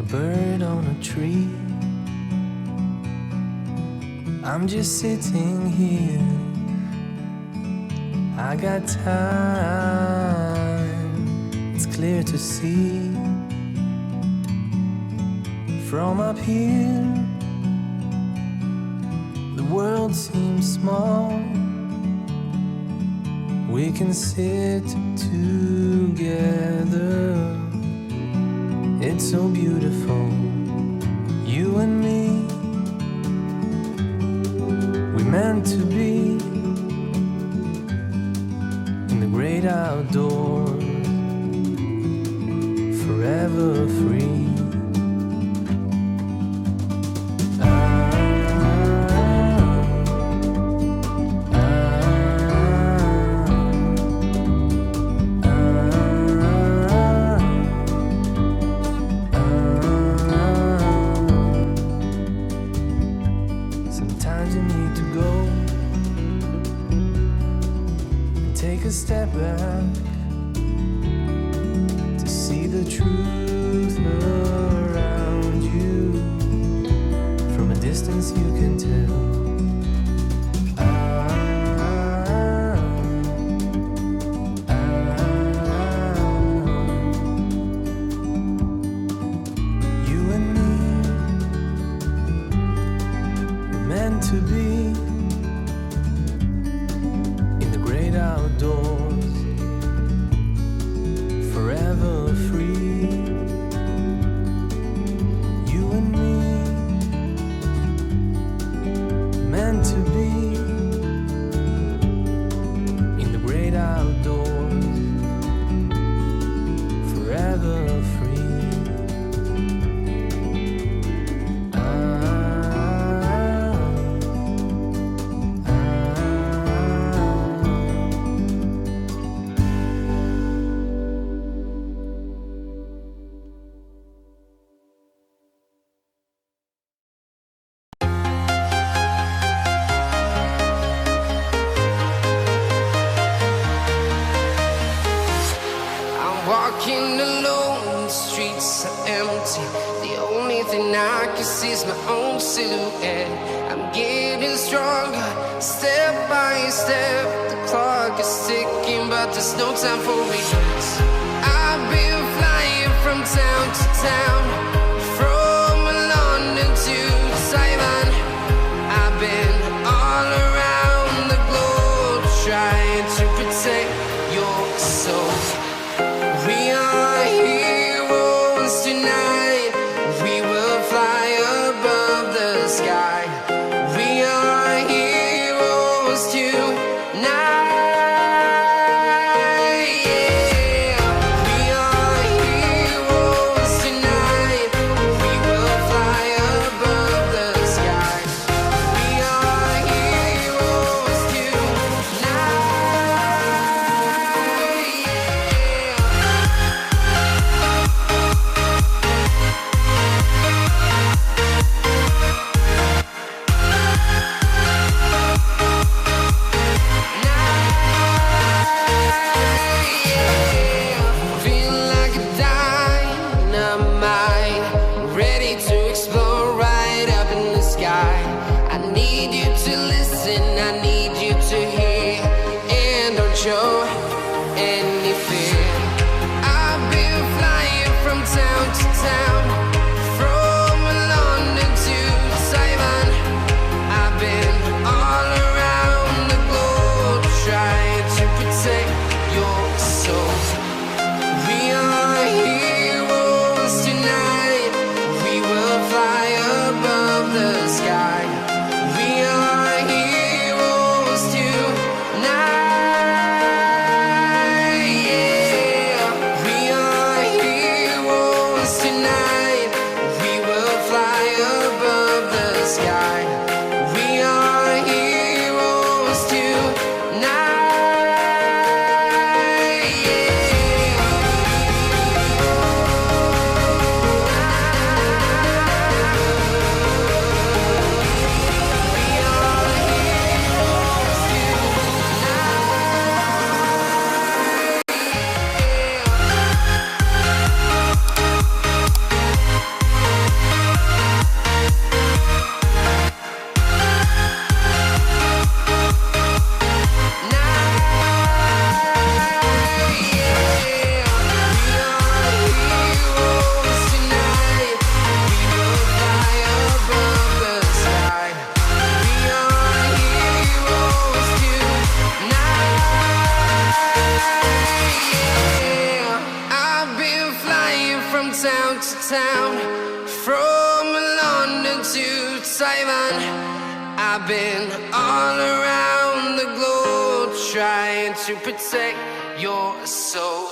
a bird on a tree. I'm just sitting here. I got time, it's clear to see. From up here, the world seems small. We can sit together. It's so beautiful, you and me. We meant to be in the great outdoors, forever free. Step back to see the truth around you. From a distance you can tell. You and me were meant to be in the great outdoors, forever free. You and me, meant to be in the great outdoors, forever free. Walking alone, the streets are empty. The only thing I can see is my own silhouette. I'm getting stronger, step by step. The clock is ticking, but there's no time for regrets. I've been flying from town to town, from London to Taiwan. I've been all around the globe, trying to protect your soul. We are heroes tonight. We will fly above the sky. We are heroes tonight. Yeah. We are heroes tonight. We will fly above the sky. We are heroes tonight. Show any fear. I've been flying from town to town, from London to Taiwan. I've been all around the globe, trying to protect your soul. We are heroes tonight. We will fly above the sky. We are heroes. town, from London to Taiwan. I've been all around the globe trying to protect your soul.